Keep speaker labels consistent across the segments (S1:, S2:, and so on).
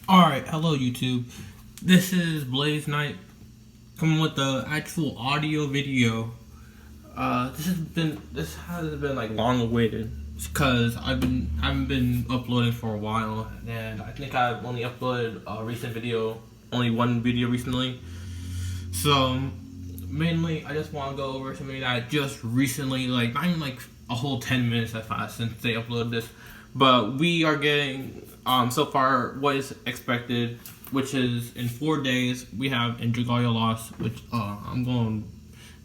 S1: Alright, hello YouTube. This is Blaze Knight coming with the actual audio video. This has been like long awaited because I haven't been uploading for a while, and I think I've only uploaded a recent video, only one video recently. So mainly I just want to go over something that I just recently, like not even like a whole 10 minutes has passed since they uploaded this, but we are getting so far what is expected, which is in 4 days we have in Dragalia loss, which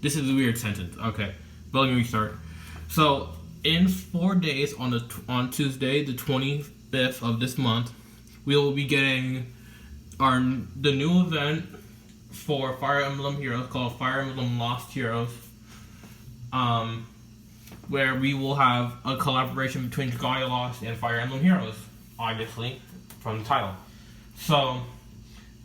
S1: this is a weird sentence. Okay, but let me restart. So in 4 days on Tuesday the 25th of this month, we will be getting the new event for Fire Emblem Heroes called Fire Emblem Lost Heroes, where we will have a collaboration between Dragalia Lost and Fire Emblem Heroes, obviously, from the title. So,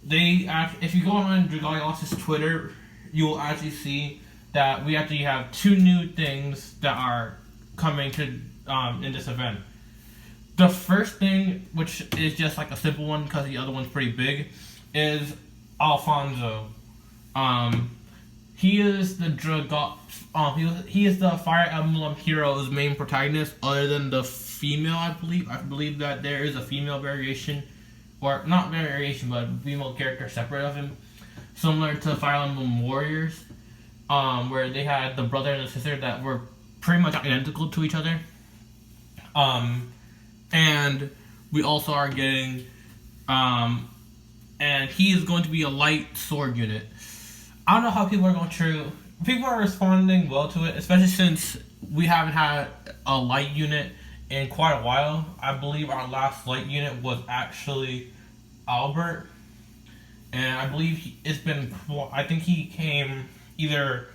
S1: if you go on Dragalia Lost's Twitter, you will actually see that we actually have two new things that are coming to in this event. The first thing, which is just like a simple one because the other one's pretty big, is Alfonso. He is the he is the Fire Emblem Heroes main protagonist, other than the female. I believe that there is a female variation, or not variation, but female character separate of him, similar to Fire Emblem Warriors, where they had the brother and the sister that were pretty much identical to each other. And we also are getting, and he is going to be a light sword unit. I don't know how people are responding well to it, especially since we haven't had a light unit in quite a while. I believe our last light unit was actually Albert, and I believe I think he came either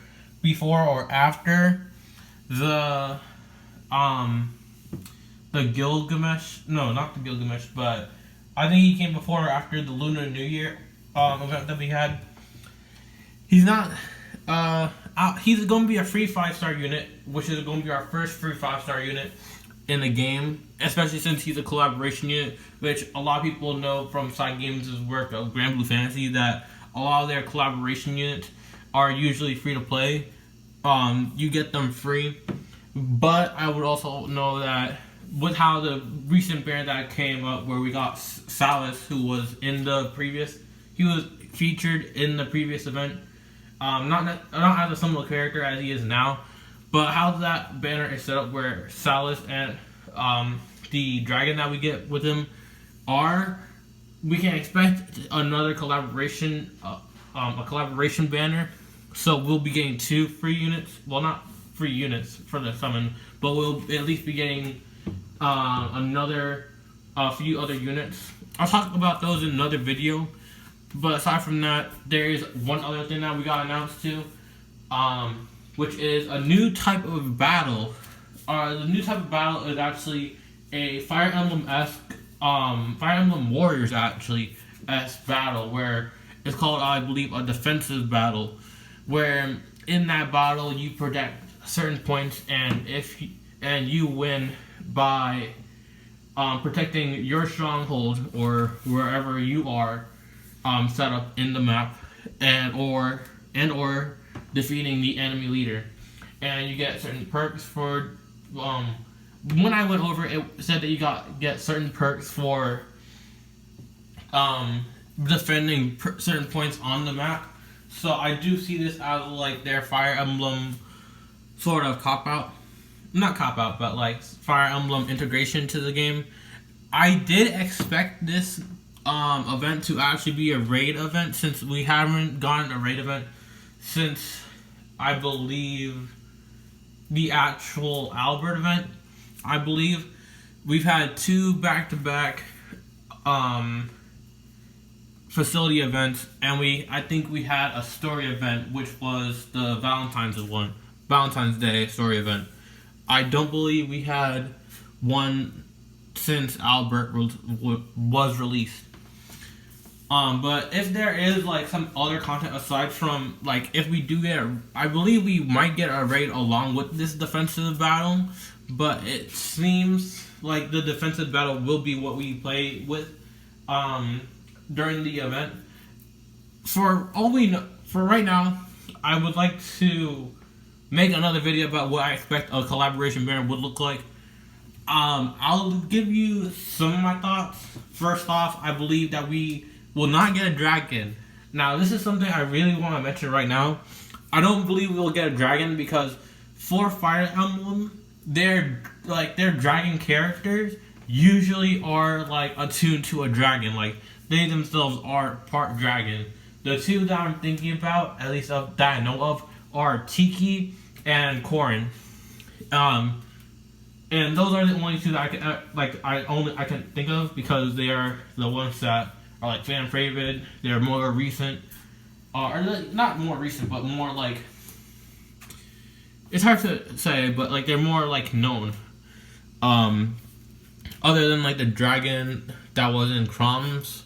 S1: before or after the Gilgamesh. No, not the Gilgamesh, but I think he came before or after the Lunar New Year event that we had. He's not. He's going to be a free 5-star unit, which is going to be our first free 5-star unit in the game, especially since he's a collaboration unit, which a lot of people know from Side Games' work of Grand Blue Fantasy that a lot of their collaboration units are usually free to play. You get them free, but I would also know that with how the recent banner that came up, where we got Salas, who was he was featured in the previous event. Not as a similar character as he is now, but how that banner is set up, where Salas and the dragon that we get with him we can expect another collaboration, a collaboration banner. So we'll be getting 2 free units. Well, not free units for the summon, but we'll at least be getting a few other units. I'll talk about those in another video. But aside from that, there is one other thing that we got announced too, which is a new type of battle. The new type of battle is actually a Fire Emblem-esque, Fire Emblem Warriors esque battle, where it's called, I believe, a defensive battle, where in that battle you protect certain points, and you win by protecting your stronghold or wherever you are set up in the map, and or defeating the enemy leader. And you get certain perks for when I went over it said that you get certain perks for defending certain points on the map. So I do see this as like their Fire Emblem sort of not cop out, but like Fire Emblem integration to the game. I did expect this event to actually be a raid event, since we haven't gotten a raid event since, I believe, the actual Albert event. I believe we've had 2 back-to-back facility events, and I think we had a story event, which was the Valentine's Day story event. I don't believe we had one since Albert was released. But if there is like some other content aside from, like, if we do I believe we might get a raid along with this defensive battle, but it seems like the defensive battle will be what we play with during the event. For right now, I would like to make another video about what I expect a collaboration banner would look like. I'll give you some of my thoughts. First off, I believe that we will not get a dragon. Now, this is something I really want to mention right now. I don't believe we will get a dragon because for Fire Emblem, their dragon characters usually are like attuned to a dragon. Like they themselves are part dragon. The two that I'm thinking about, at least that I know of, are Tiki and Korin. And those are the only two that I can think of because they are the ones that are like fan favorite. They're more recent, or not more recent, but more like, it's hard to say, but like they're more like known. Other than like the dragon that was in Chrom's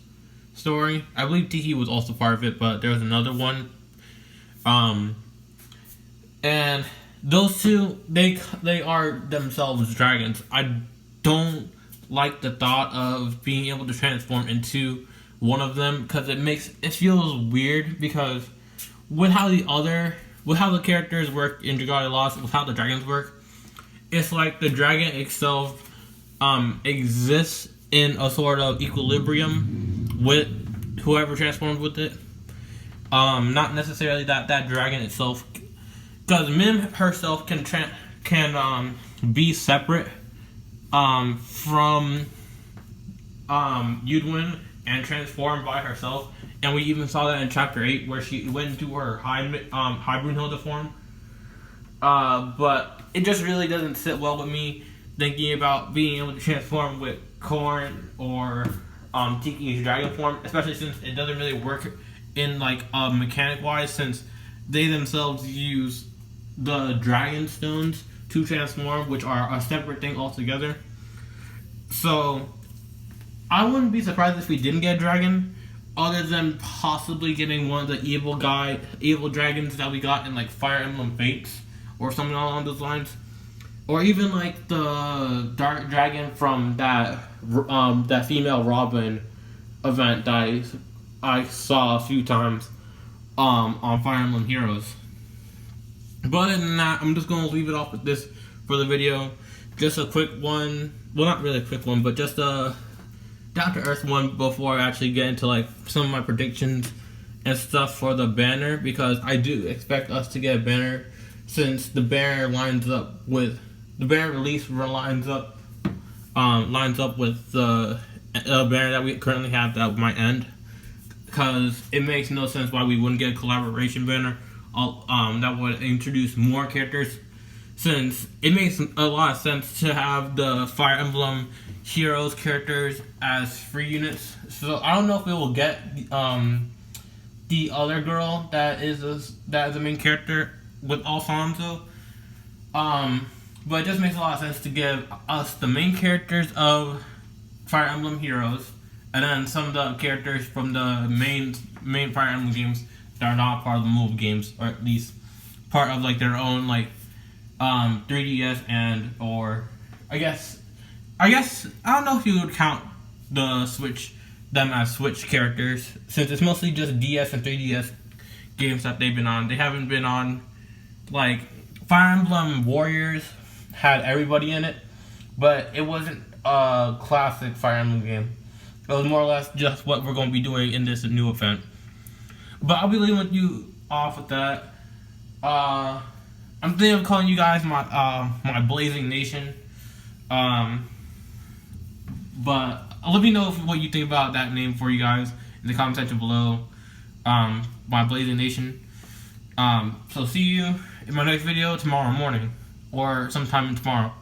S1: story, I believe Tiki was also part of it, but there was another one. And those two, they are themselves dragons. I don't like the thought of being able to transform into one of them because it feels weird because with how the characters work in Dragalia Lost, with how the dragons work, it's like the dragon itself exists in a sort of equilibrium with whoever transforms with it. Not necessarily that dragon itself, because Mim herself can be separate from Yudwin and transform by herself, and we even saw that in chapter 8 where she went into her high Brunhilde form. But it just really doesn't sit well with me thinking about being able to transform with Korn or Tiki's dragon form, especially since it doesn't really work in like mechanic wise, since they themselves use the dragon stones to transform, which are a separate thing altogether. So I wouldn't be surprised if we didn't get a dragon, other than possibly getting one of the evil dragons that we got in like Fire Emblem Fates or something along those lines, or even like the dark dragon from that female Robin event that I saw a few times on Fire Emblem Heroes. But other than that, I'm just going to leave it off with this for the video. Just a quick one. Well, not really a quick one, but just a down-to-earth one before I actually get into like some of my predictions and stuff for the banner, because I do expect us to get a banner since the banner lines up with the banner release lines up with the banner that we currently have that might end, because it makes no sense why we wouldn't get a collaboration banner that would introduce more characters, since it makes a lot of sense to have the Fire Emblem Heroes characters as free units. So I don't know if we will get the other girl that is the main character with Alfonso, but it just makes a lot of sense to give us the main characters of Fire Emblem Heroes, and then some of the characters from the main Fire Emblem games that are not part of the move games, or at least part of like their own like 3DS and or I guess I don't know if you would count them as Switch characters, since it's mostly just DS and 3DS games that they've been on. They haven't been on, like, Fire Emblem Warriors had everybody in it, but it wasn't a classic Fire Emblem game. It was more or less just what we're going to be doing in this new event. But I'll be leaving you off with that. I'm thinking of calling you guys my Blazing Nation. But let me know what you think about that name for you guys in the comment section below. My Blazing Nation. So see you in my next video tomorrow morning, or sometime tomorrow.